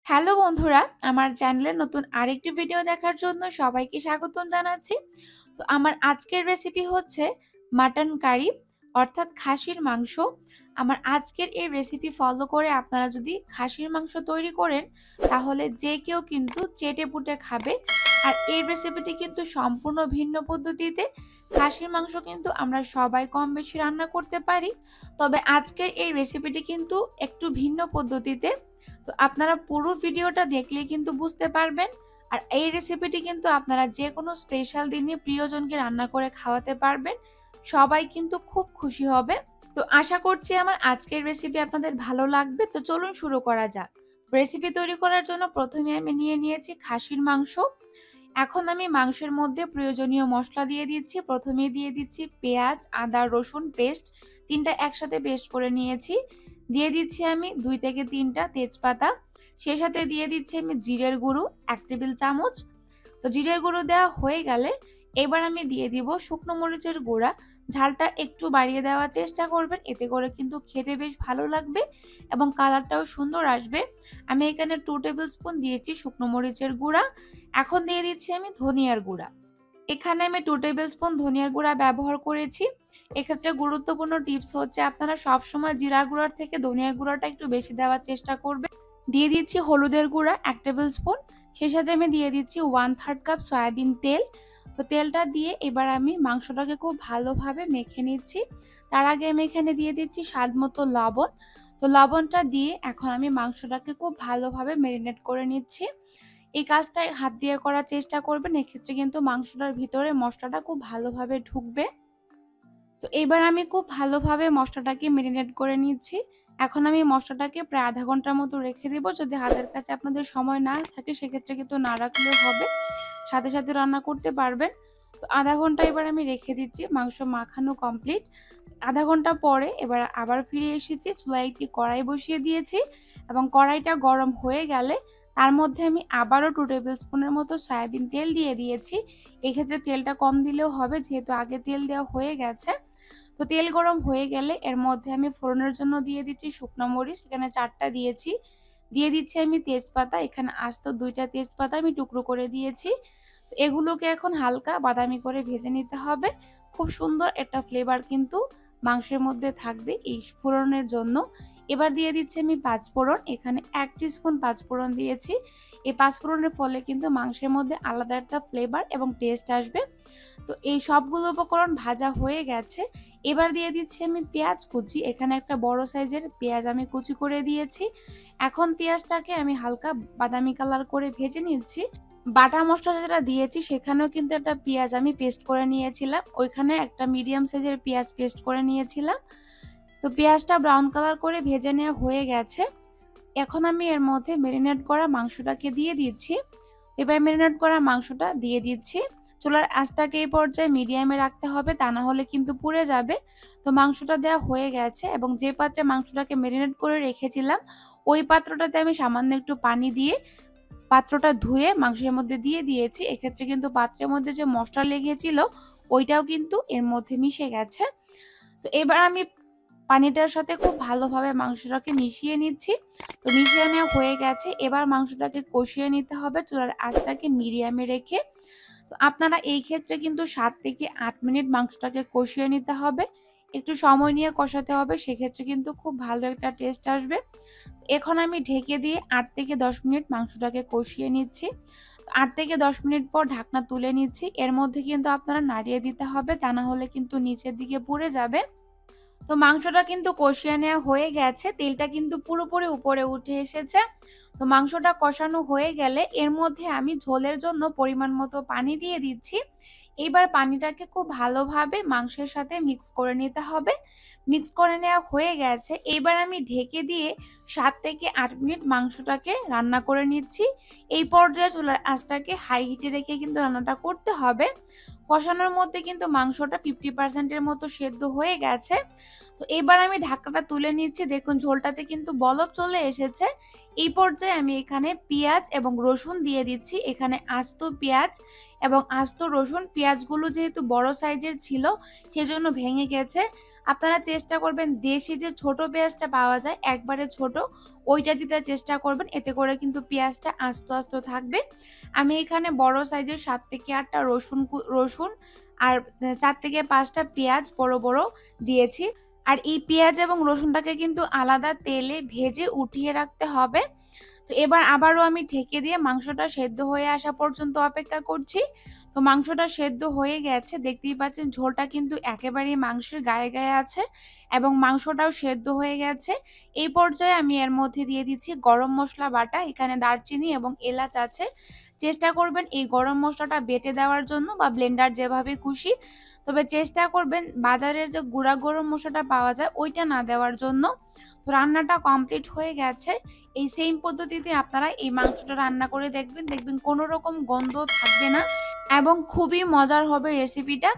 Hello বন্ধুরা, আমার চ্যানেলের নতুন আরেকটি ভিডিও দেখার জন্য সবাইকে স্বাগতম জানাচ্ছি। তো আমার আজকের রেসিপি হচ্ছে মাটন কারি অর্থাৎ খাসির মাংস। আমার আজকের এই রেসিপি ফলো করে আপনারা যদি খাসির মাংস তৈরি করেন তাহলে যে কেউ কিন্তু চেটেপুটে খাবে। আর এই রেসিপিটি কিন্তু সম্পূর্ণ ভিন্ন পদ্ধতিতে। খাসির মাংস কিন্তু আমরা সবাই কম বেশি রান্না করতে পারি, তবে আজকের এই রেসিপিটি কিন্তু একটু ভিন্ন পদ্ধতিতে। তো আপনারা পুরো ভিডিওটা দেখলেই কিন্তু বুঝতে পারবেন। আর এই রেসিপিটি কিন্তু আপনারা যে কোনো স্পেশাল দিনে প্রিয়জনকে রান্না করে খাওয়াতে পারবেন, সবাই কিন্তু খুব খুশি হবে। তো আশা করছি আমার আজকের রেসিপি আপনাদের ভালো লাগবে। তো চলুন শুরু করা যাক। রেসিপি তৈরি করার জন্য প্রথমে আমি নিয়ে নিয়েছি খাসির মাংস। এখন আমি মাংসের মধ্যে প্রয়োজনীয় মশলা দিয়ে দিচ্ছি। প্রথমে দিয়ে দিচ্ছি পেঁয়াজ, আদা, রসুন পেস্ট, তিনটা একসাথে পেস্ট করে নিয়েছি। দিয়ে দিচ্ছি আমি 2 থেকে 3টা তেজপাতা। সেই সাথে দিয়ে দিচ্ছি আমি জিরের গুঁড়ো 1 টেবিল চামচ। তো জিরের গুঁড়ো দেওয়া হয়ে গেলে এবার আমি দিয়ে দিব শুকনো মরিচের গুঁড়া। ঝালটা একটু বাড়িয়ে দেওয়ার চেষ্টা করবেন, এতে করে কিন্তু খেতে বেশ ভালো লাগবে এবং কালারটাও সুন্দর আসবে। আমি এখানে 2 টেবিল স্পুন দিয়েছি শুকনো মরিচের গুঁড়া। এখন দিয়ে দিচ্ছি আমি ধনিয়ার গুঁড়া। এখানে আমি 2 টেবিল স্পুন ধনিয়ার গুঁড়া ব্যবহার করেছি। এক্ষেত্রে গুরুত্বপূর্ণ টিপস হচ্ছে আপনারা সবসময় জিরার গুঁড়ার থেকে ধনিয়ার গুঁড়াটা একটু বেশি দেওয়ার চেষ্টা করবেন। দিয়ে দিচ্ছি হলুদের গুঁড়া 1 টেবিল স্পুন। সেই সাথে আমি দিয়ে দিচ্ছি 1/3 কাপ সয়াবিন তেল। তো তেলটা দিয়ে এবার আমি মাংসটাকে খুব ভালোভাবে মেখে নিচ্ছি। তার আগে আমি এখানে দিয়ে দিচ্ছি স্বাদ মতো লবণ। তো লবণটা দিয়ে এখন আমি মাংসটাকে খুব ভালোভাবে ম্যারিনেট করে নিচ্ছি। এই কাজটা হাত দিয়ে করার চেষ্টা করবেন, এক্ষেত্রে কিন্তু মাংসটার ভিতরে মশলাটা খুব ভালোভাবে ঢুকবে। তো এবার আমি খুব ভালোভাবে মশলাটাকে ম্যারিনেট করে নিচ্ছি। এখন আমি মশলাটাকে প্রায় আধা ঘন্টার মতো রেখে দেব। যদি হাতের কাছে আপনাদের সময় না থাকে সেক্ষেত্রে কিন্তু না রাখলেও হবে, সাথে সাথে রান্না করতে পারবেন। তো আধা ঘন্টা এবার আমি রেখে দিচ্ছি। মাংস মাখানো কমপ্লিট। আধা ঘন্টা পরে এবার আবার ফিরে এসেছি। চুলায় একটি কড়াই বসিয়ে দিয়েছি এবং কড়াইটা গরম হয়ে গেলে তার মধ্যে আমি আবারও 2 টেবিল স্পুনের মতো সয়াবিন তেল দিয়ে দিয়েছি। এক্ষেত্রে তেলটা কম দিলেও হবে, যেহেতু আগে তেল দেওয়া হয়ে গেছে। তো তেল গরম হয়ে গেলে এর মধ্যে আমি ফোড়নের জন্য দিয়ে দিচ্ছি শুকনো মরিচ, এখানে 4টা দিয়েছি। দিয়ে দিচ্ছি আমি তেজপাতা, এখানে আস্ত 2টা তেজপাতা আমি টুকরো করে দিয়েছি। এগুলোকে এখন হালকা বাদামি করে ভেজে নিতে হবে। খুব সুন্দর একটা ফ্লেভার কিন্তু মাংসের মধ্যে থাকবে এই ফোড়নের জন্য। এবার দিয়ে দিচ্ছি আমি পাঁচফোড়ন, এখানে 1 টিস্পুন পাঁচফোড়ন দিয়েছি। এই পাঁচফোড়নের ফলে কিন্তু মাংসের মধ্যে আলাদা একটা ফ্লেভার এবং টেস্ট আসবে। তো এই সবগুলো উপকরণ ভাজা হয়ে গেছে। এবার দিয়ে দিচ্ছি আমি পেঁয়াজ কুচি, এখানে একটা বড় সাইজের পেঁয়াজ আমি কুচি করে দিয়েছি। এখন পেঁয়াজটাকে আমি হালকা বাদামি কালার করে ভেজে নিচ্ছি। বাটা মসলা যেটা দিয়েছি সেখানেও কিন্তু একটা পেঁয়াজ আমি পেস্ট করে নিয়েছিলাম, ওইখানে একটা মিডিয়াম সাইজের পেঁয়াজ পেস্ট করে নিয়েছিলাম। তো পেঁয়াজটা ব্রাউন কালার করে ভেজে নেওয়া হয়ে গেছে। এখন আমি এর মধ্যে ম্যারিনেট করা মাংসটাকে দিয়ে দিচ্ছি। এবার ম্যারিনেট করা মাংসটা দিয়ে দিচ্ছি। চুলার আঁচটাকে এই পর্যায়ে মিডিয়ামে রাখতে হবে, তা না হলে কিন্তু পুড়ে যাবে। তো মাংসটা দেওয়া হয়ে গেছে এবং যে পাত্রে মাংসটাকে ম্যারিনেট করে রেখেছিলাম ওই পাত্রটাতে আমি সামান্য একটু পানি দিয়ে পাত্রটা ধুয়ে মাংসের মধ্যে দিয়ে দিয়েছি। এক্ষেত্রে কিন্তু পাত্রের মধ্যে যে মশলা লেগেছিল ওইটাও কিন্তু এর মধ্যে মিশে গেছে। তো এবার আমি পানিটার সাথে খুব ভালোভাবে মাংসটাকে মিশিয়ে নিচ্ছি। তো মিশিয়ে নেওয়া হয়ে গেছে। এবার মাংসটাকে কষিয়ে নিতে হবে চুলার আঁচটাকে মিডিয়ামে রেখে। তো আপনারা এই ক্ষেত্রে কিন্তু 7 থেকে 8 মিনিট মাংসটাকে কষিয়ে নিতে হবে। একটু সময় নিয়ে কষাতে হবে, সেক্ষেত্রে কিন্তু খুব ভালো একটা টেস্ট আসবে। এখন আমি ঢেকে দিয়ে 8 থেকে 10 মিনিট মাংসটাকে কষিয়ে নিচ্ছি। 8 থেকে 10 মিনিট পর ঢাকনা তুলে নিচ্ছি। এর মধ্যে কিন্তু আপনারা নাড়িয়ে দিতে হবে, তা না হলে কিন্তু নিচের দিকে পুড়ে যাবে। তো মাংসটা কিন্তু কষিয়ে নেওয়া হয়ে গেছে, তেলটা কিন্তু পুরোপুরি উপরে উঠে এসেছে। তো মাংসটা কষানো হয়ে গেলে এর মধ্যে আমি ঝোলের জন্য পরিমাণ মতো পানি দিয়ে দিচ্ছি। এইবার পানিটাকে খুব ভালোভাবে মাংসের সাথে মিক্স করে নিতে হবে। মিক্স করে নেওয়া হয়ে গেছে। এইবার আমি ঢেকে দিয়ে 7 থেকে 8 মিনিট মাংসটাকে রান্না করে নিচ্ছি। এই পর্যায়ে চুলার আঁচটাকে হাই হিটে রেখে কিন্তু রান্নাটা করতে হবে। কষানোর মধ্যে কিন্তু মাংসটা 50% এর মতো সেদ্ধ হয়ে গেছে। তো এবার আমি ঢাকনাটা তুলে নিচ্ছি। দেখুন ঝোলটাতে কিন্তু বলক চলে এসেছে। এই পর্যায়ে আমি এখানে পেঁয়াজ এবং রসুন দিয়ে দিচ্ছি। এখানে আস্ত পেঁয়াজ এবং আস্ত রসুন, পেঁয়াজগুলো যেহেতু বড় সাইজের ছিল সেজন্য ভেঙে গেছে। আপনারা চেষ্টা করবেন দেশি যে ছোট পেঁয়াজটা পাওয়া যায় একবারে ছোট, ওইটা দিতে চেষ্টা করবেন, এতে করে কিন্তু পেঁয়াজটা আস্ত আস্ত থাকবে। আমি এখানে বড় সাইজের 7 থেকে 8টা রসুন আর 4 থেকে 5টা পেঁয়াজ বড় বড় দিয়েছি। আর এই পেঁয়াজ এবং রসুনটাকে কিন্তু আলাদা তেলে ভেজে উঠিয়ে রাখতে হবে। তো এবার আবারও আমি ঢেকে দিয়ে মাংসটা সেদ্ধ হয়ে আসা পর্যন্ত অপেক্ষা করছি। তো মাংসটা সেদ্ধ হয়ে গেছে, দেখতেই পাচ্ছেন ঝোলটা কিন্তু একেবারেই মাংসের গায়ে গায়ে আছে এবং মাংসটাও সেদ্ধ হয়ে গেছে। এই পর্যায়ে আমি এর মধ্যে দিয়ে দিচ্ছি গরম মশলা বাটা, এখানে দারচিনি এবং এলাচ আছে। চেষ্টা করবেন এই গরম মশলাটা বেটে দেওয়ার জন্য বা ব্লেন্ডার যেভাবে খুশি, তবে চেষ্টা করবেন বাজারের যে গুঁড়া গরম মশলাটা পাওয়া যায় ওইটা না দেওয়ার জন্য। তো রান্নাটা কমপ্লিট হয়ে গেছে। এই সেম পদ্ধতিতে আপনারা এই মাংসটা রান্না করে দেখবেন কোনো রকম গন্ধ থাকবে না এবং খুবই মজার হবে রেসিপিটা।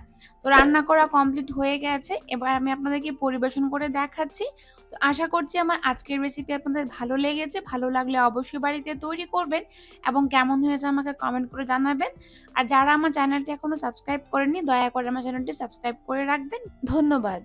তো রান্না করা কমপ্লিট হয়ে গেছে, এবার আমি আপনাদেরকে পরিবেশন করে দেখাচ্ছি। তো আশা করছি আমার আজকের রেসিপি আপনাদের ভালো লেগেছে। ভালো লাগলে অবশ্যই বাড়িতে তৈরি করবেন এবং কেমন হয়েছে আমাকে কমেন্ট করে জানাবেন। আর যারা আমার চ্যানেলটি এখনো সাবস্ক্রাইব করেননি দয়া করে আমার চ্যানেলটি সাবস্ক্রাইব করে রাখবেন। ধন্যবাদ।